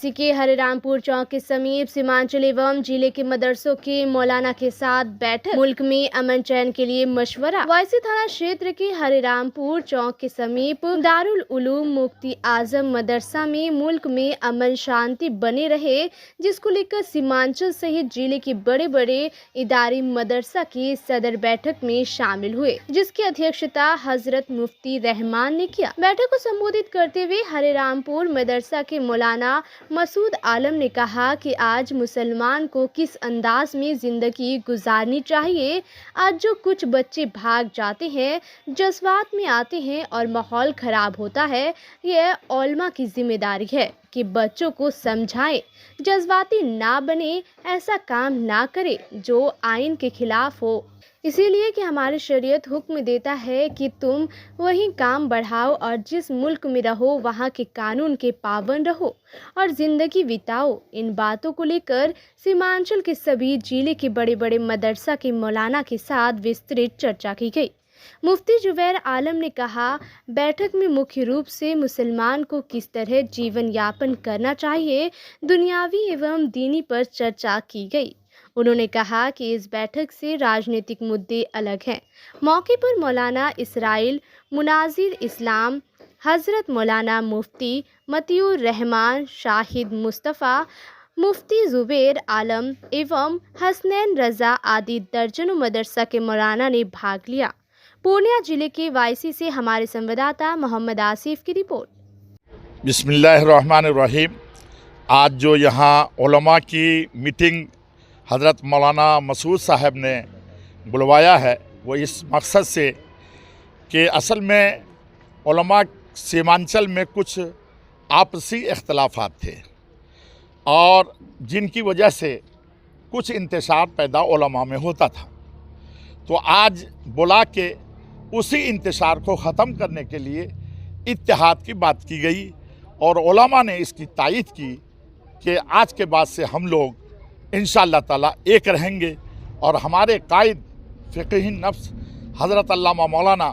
वासी के हरिरामपुर चौक के समीप सीमांचल एवं जिले के मदरसों के मौलाना के साथ बैठक। मुल्क में अमन चैन के लिए मशवरा। वासी थाना क्षेत्र के हरिरामपुर चौक के समीप दारुल उलूम मुफ्ती आजम मदरसा में मुल्क में अमन शांति बने रहे, जिसको लेकर सीमांचल सहित जिले के बड़े बड़े इदारे मदरसा की सदर बैठक में शामिल हुए, जिसकी अध्यक्षता हजरत मुफ्ती रहमान ने किया। बैठक को संबोधित करते हुए हरिरामपुर मदरसा के मौलाना मसूद आलम ने कहा कि आज मुसलमान को किस अंदाज में जिंदगी गुजारनी चाहिए। आज जो कुछ बच्चे भाग जाते हैं, जज्बात में आते हैं और माहौल खराब होता है, यह उलमा की जिम्मेदारी है कि बच्चों को समझाएं, जज्बाती ना बने, ऐसा काम ना करे जो आइन के खिलाफ हो। इसीलिए कि हमारी शरीयत हुक्म देता है कि तुम वही काम बढ़ाओ और जिस मुल्क में रहो वहाँ के कानून के पाबंद रहो और जिंदगी बिताओ। इन बातों को लेकर सीमांचल के सभी जिले के बड़े बड़े मदरसा के मौलाना के साथ विस्तृत चर्चा की गई। मुफ्ती जुबैर आलम ने कहा, बैठक में मुख्य रूप से मुसलमान को किस तरह जीवन यापन करना चाहिए, दुनियावी एवं दीनी पर चर्चा की गई। उन्होंने कहा कि इस बैठक से राजनीतिक मुद्दे अलग हैं। मौके पर मौलाना इसराइल मुनाजिर इस्लाम, हजरत मौलाना मुफ्ती मतियुर रहमान, शाहिद मुस्तफ़ा, मुफ्ती जुबैर आलम एवं हसनैन रजा आदि दर्जनों मदरसा के मौलाना ने भाग लिया। पूर्णिया जिले के वाईसी से हमारे संवाददाता मोहम्मद आसिफ की रिपोर्ट। बिस्मिल्लाहिर्रहमानिर्रहीम। आज जो यहाँ उलमा की मीटिंग हज़रत मौलाना मसूद साहब ने बुलवाया है, वो इस मकसद से कि असल में उलमा सीमांचल में कुछ आपसी इख्तलाफात थे और जिनकी वजह से कुछ इंतशार पैदा उलमा में होता था। तो आज बुला के उसी इंतशार को ख़त्म करने के लिए इत्तेहाद की बात की गई और उलमा ने इसकी तायीद की कि आज के बाद से हम लोग इंशाअल्लाह ताला एक रहेंगे और हमारे कायद फ़िक़ही नफ्स हज़रत अल्लामा मौलाना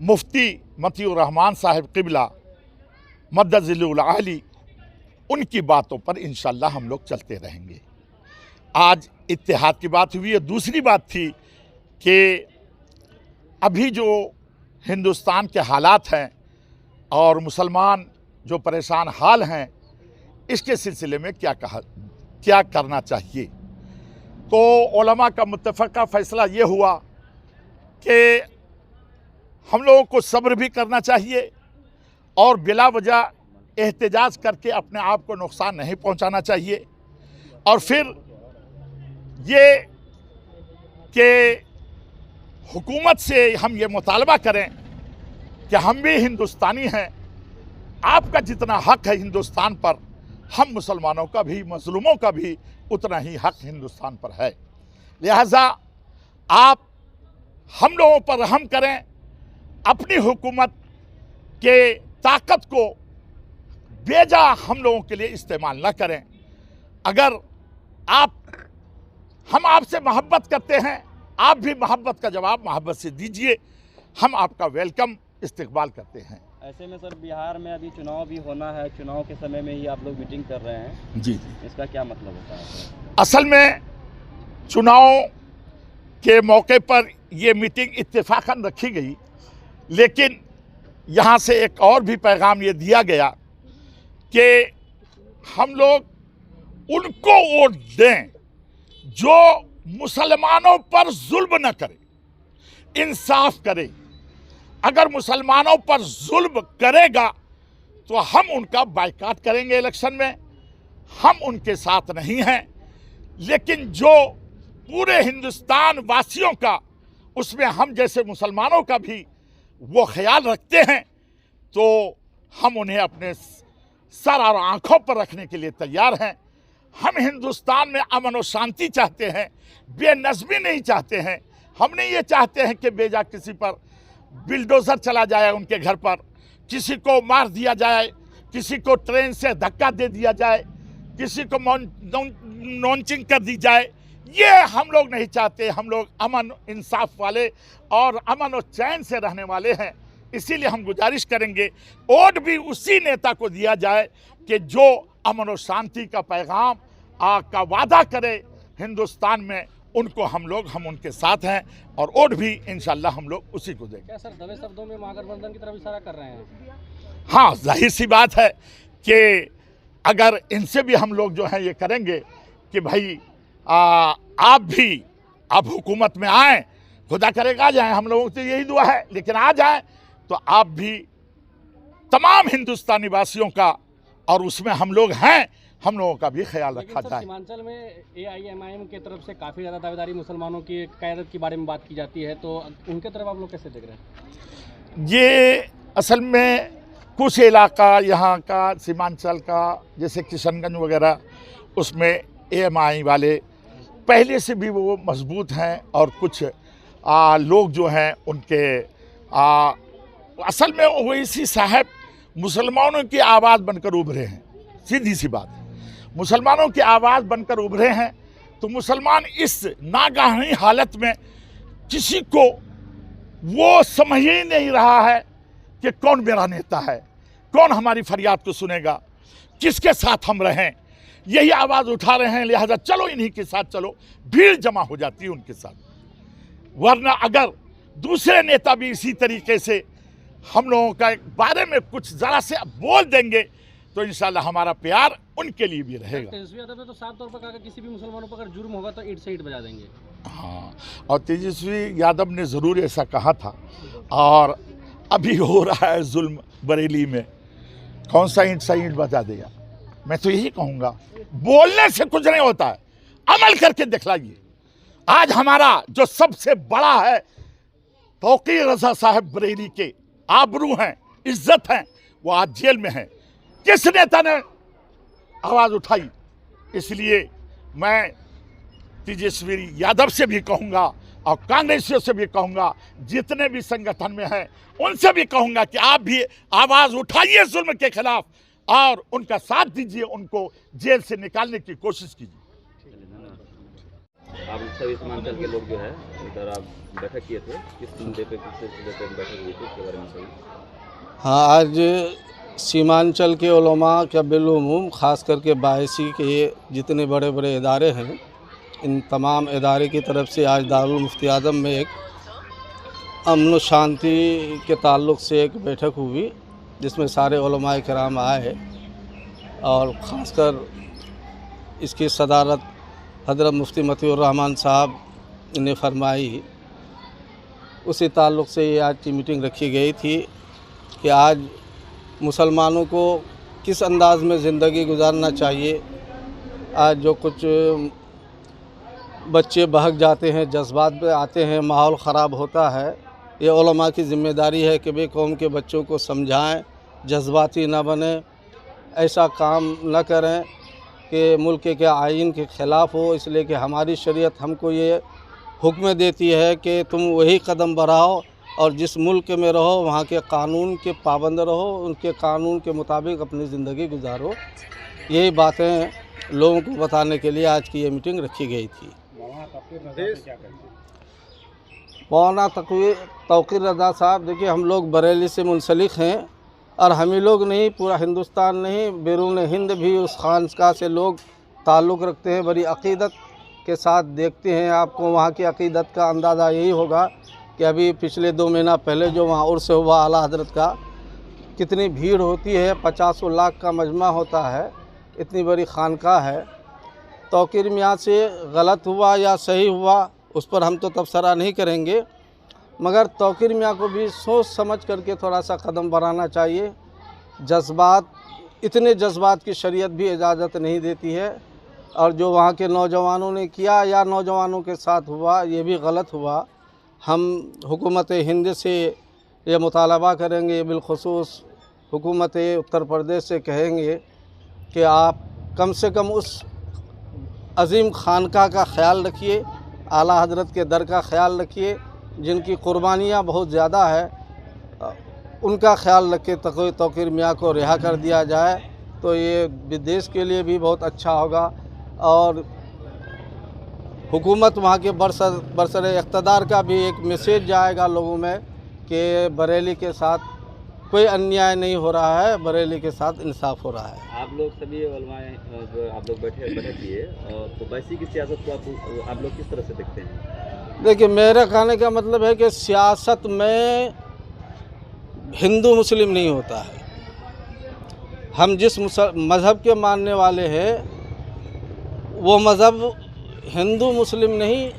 मुफ्ती मतियुर रहमान साहिब क़िबला मद्दज़िलुल आली, उनकी बातों पर इंशाअल्लाह हम लोग चलते रहेंगे। आज इत्तेहाद की बात हुई है। दूसरी बात थी कि अभी जो हिंदुस्तान के हालात हैं और मुसलमान जो परेशान हाल हैं, इसके सिलसिले में क्या करना चाहिए। तो उलमा का मुत्तफ़क़ा फ़ैसला ये हुआ कि हम लोगों को सब्र भी करना चाहिए और बिला वजह एहतजाज करके अपने आप को नुकसान नहीं पहुंचाना चाहिए। और फिर ये कि हुकूमत से हम ये मुतालबा करें कि हम भी हिंदुस्तानी हैं, आपका जितना हक़ है हिंदुस्तान पर, हम मुसलमानों का भी, मज़लूमों का भी उतना ही हक़ हिंदुस्तान पर है। लिहाजा आप हम लोगों पर रहम करें, अपनी हुकूमत के ताकत को बेजा हम लोगों के लिए इस्तेमाल न करें। अगर हम आपसे मोहब्बत करते हैं, आप भी मोहब्बत का जवाब मोहब्बत से दीजिए। हम आपका वेलकम इस्तकबाल करते हैं। ऐसे में सर, बिहार में अभी चुनाव भी होना है, चुनाव के समय में ही आप लोग मीटिंग कर रहे हैं जी, इसका क्या मतलब होता है? असल में चुनाव के मौके पर ये मीटिंग इत्तेफाकन रखी गई, लेकिन यहाँ से एक और भी पैगाम ये दिया गया कि हम लोग उनको वोट दें जो मुसलमानों पर जुल्म न करे, इंसाफ करे। अगर मुसलमानों पर जुल्म करेगा तो हम उनका बायकाट करेंगे इलेक्शन में, हम उनके साथ नहीं हैं। लेकिन जो पूरे हिंदुस्तान वासियों का, उसमें हम जैसे मुसलमानों का भी वो ख्याल रखते हैं, तो हम उन्हें अपने सर और आंखों पर रखने के लिए तैयार हैं। हम हिंदुस्तान में अमन और शांति चाहते हैं, बेनज़मी नहीं चाहते हैं। हम नहीं ये चाहते हैं कि बेजा किसी पर बिल्डोज़र चला जाए, उनके घर पर किसी को मार दिया जाए, किसी को ट्रेन से धक्का दे दिया जाए, किसी को लॉन्चिंग कर दी जाए। ये हम लोग नहीं चाहते। हम लोग अमन इंसाफ वाले और अमन और चैन से रहने वाले हैं। इसीलिए हम गुजारिश करेंगे वोट भी उसी नेता को दिया जाए कि जो अमन और शांति का पैगाम का वादा करे हिंदुस्तान में, उनको हम उनके साथ हैं और वोट भी इंशाल्लाह हम लोग उसी को देंगे। क्या सर दबे शब्दों में महागठबंधन की तरफ इशारा कर रहे हैं? हाँ, जाहिर सी बात है कि अगर इनसे भी हम लोग जो हैं ये करेंगे कि भाई आप भी अब हुकूमत में आएँ, खुदा करेगा आ जाएँ, हम लोगों की यही दुआ है, लेकिन आ जाएँ तो आप भी तमाम हिंदुस्तानी वासियों का, और उसमें हम लोग हैं, हम लोगों का भी ख्याल रखा जाए। सीमांचल में AIMIM की तरफ से काफ़ी ज़्यादा दावेदारी मुसलमानों की क़यादत के बारे में बात की जाती है, तो उनके तरफ आप लोग कैसे देख रहे हैं? ये असल में कुछ इलाका यहाँ का सीमांचल का, जैसे किशनगंज वगैरह, उसमें AMI वाले पहले से भी वो मजबूत हैं, और कुछ लोग जो हैं उनके असल में ओवैसी साहब मुसलमानों की आवाज़ बनकर उभरे हैं। सीधी सी बात है, मुसलमानों की आवाज़ बनकर उभरे हैं, तो मुसलमान इस नागाही हालत में किसी को वो समझ ही नहीं रहा है कि कौन मेरा नेता है, कौन हमारी फरियाद को सुनेगा, किसके साथ हम रहें, यही आवाज़ उठा रहे हैं। लिहाजा चलो इन्हीं के साथ चलो, भीड़ जमा हो जाती है उनके साथ। वरना अगर दूसरे नेता भी इसी तरीके से हम लोगों का बारे में कुछ ज़रा से बोल देंगे तो इंशाल्लाह हमारा प्यार उनके लिए भी रहेगा। तेजस्वी यादव ने तो साफ तौर पर कहा कि किसी भी मुसलमानों पर अगर जुर्म होगा तो ईंट से ईंट बजा देंगे। हाँ, और तेजस्वी यादव ने ज़रूर ऐसा कहा था, और अभी हो रहा है जुल्म बरेली में, कौन सा ईंट से ईंट बजा देगा। मैं तो यही कहूँगा, बोलने से कुछ नहीं होता है, अमल करके दिखलाइए। आज हमारा जो सबसे बड़ा है तौकीर रज़ा साहब बरेली के आबरू हैं, इज्जत हैं, वो आज जेल में हैं। किस नेता ने आवाज़ उठाई? इसलिए मैं तेजस्वी यादव से भी कहूँगा और कांग्रेसियों से भी कहूँगा, जितने भी संगठन में हैं उनसे भी कहूँगा कि आप भी आवाज़ उठाइए जुल्म के खिलाफ और उनका साथ दीजिए, उनको जेल से निकालने की कोशिश कीजिए। आप सभी सीमांचल के लोग जो है इधर आप बैठक किए थे, किस मुद्दे पे बैठक हुई थी, उसके बारे में सही? हाँ, आज सीमांचल के उलमा का बिलुमूम ख़ास करके बायसी के जितने बड़े बड़े इदारे हैं, इन तमाम इदारे की तरफ से आज दारुल मुफ्ती आज़म में एक अमन व शांति के ताल्लुक़ से एक बैठक हुई, जिसमें सारे उलमाए किराम आए, और ख़ासकर इसकी सदारत हज़रत मुफ्ती मतीउर रहमान साहब ने फरमाई। उसी ताल्लुक़ से ये आज की मीटिंग रखी गई थी कि आज मुसलमानों को किस अंदाज़ में ज़िंदगी गुजारना चाहिए। आज जो कुछ बच्चे बहक जाते हैं, जज्बात पे आते हैं, माहौल ख़राब होता है, ये उलमा की ज़िम्मेदारी है कि वे कौम के बच्चों को समझाएं, जज्बाती ना बने, ऐसा काम न करें कि मुल्क के आइन के ख़िलाफ़ हो। इसलिए कि हमारी शरीयत हमको ये हुक्म देती है कि तुम वही कदम बढ़ाओ और जिस मुल्क में रहो वहाँ के कानून के पाबंद रहो, उनके कानून के मुताबिक अपनी ज़िंदगी गुजारो। यही बातें लोगों को बताने के लिए आज की ये मीटिंग रखी गई थी। मौलाना तौकीर रज़ा साहब, देखिए हम लोग बरेली से मुंसलिक हैं, और हम ही लोग नहीं, पूरा हिंदुस्तान नहीं, बैरून हिंद भी उस खानका से लोग ताल्लुक़ रखते हैं, बड़ी अक़ीदत के साथ देखते हैं। आपको वहाँ की अक़ीदत का अंदाज़ा यही होगा कि अभी पिछले 2 महीना पहले जो वहाँ उर्स हुआ आला हज़रत का, कितनी भीड़ होती है, 50 लाख का मजमा होता है, इतनी बड़ी खानका है। तौकीर मियाँ से गलत हुआ या सही हुआ उस पर हम तो तबसरा नहीं करेंगे, मगर तौकीर मियाँ को भी सोच समझ करके थोड़ा सा कदम बढ़ाना चाहिए। जज्बात, इतने जज्बात की शरीयत भी इजाज़त नहीं देती है, और जो वहाँ के नौजवानों ने किया या नौजवानों के साथ हुआ ये भी गलत हुआ। हम हुकूमत हिंद से ये मुतालबा करेंगे, बिलखुसूस हुकूमत उत्तर प्रदेश से कहेंगे कि आप कम से कम उस अज़ीम खानका का ख्याल रखिए, आला हज़रत के दर का ख्याल रखिए, जिनकी कुर्बानियाँ बहुत ज़्यादा है, उनका ख्याल रख के तौकीर मियाँ को रिहा कर दिया जाए तो ये देश के लिए भी बहुत अच्छा होगा। और हुकूमत वहाँ के बरसर इक़्तिदार का भी एक मैसेज जाएगा लोगों में कि बरेली के साथ कोई अन्याय नहीं हो रहा है, बरेली के साथ इंसाफ हो रहा है। आप लोग सभी उलमाए जो आप लोग बैठक किए, तो वैसी की सियासत को आप लोग किस तरह से देखते हैं? देखिए, मेरे कहने का मतलब है कि सियासत में हिंदू मुस्लिम नहीं होता है। हम जिस मज़हब के मानने वाले हैं वो मज़हब हिंदू मुस्लिम नहीं,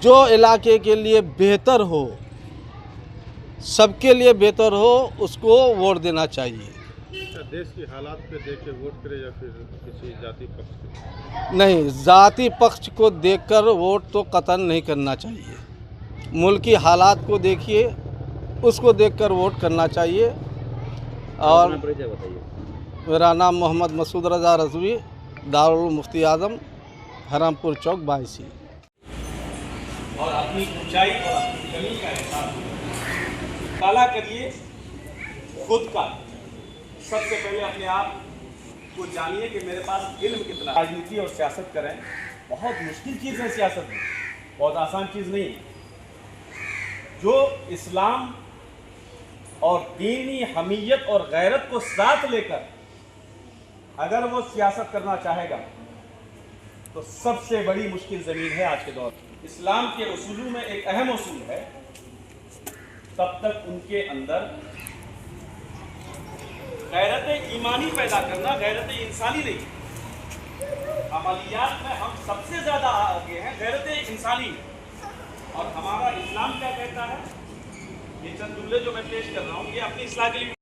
जो इलाके के लिए बेहतर हो, सबके लिए बेहतर हो, उसको वोट देना चाहिए। देश की हालात पे देख के वोट करे या फिर किसी जाति पक्ष पे? नहीं, जाति पक्ष को देखकर वोट तो कतई नहीं करना चाहिए। मुल्क की हालात को देखिए, उसको देखकर वोट करना चाहिए। और परिचय बताइए। मेरा नाम मोहम्मद मसूद रज़ा रज़वी, दारुल मुफ्ती आज़म, हरामपुर चौक 82। और अपनी ऊंचाई और अपनी कमी का एहसास काला करिए खुद का। सबसे पहले अपने आप को जानिए कि मेरे पास इल्म कितना। राजनीति और सियासत करें, बहुत मुश्किल चीज़ है सियासत में, बहुत आसान चीज़ नहीं है। जो इस्लाम और दीनी हमीयत और गैरत को साथ लेकर अगर वो सियासत करना चाहेगा तो सबसे बड़ी मुश्किल ज़मीन है आज के दौर में। इस्लाम के उसूलों में एक अहम उसूल है, तब तक उनके अंदर गैरत ईमानी पैदा करना, गैरत इंसानी नहीं। अमलियात में हम सबसे ज़्यादा आगे हैं गैरत इंसानी। और हमारा इस्लाम क्या कहता है, ये चंद जुमले जो मैं पेश कर रहा हूँ ये अपनी इस्लाह के लिए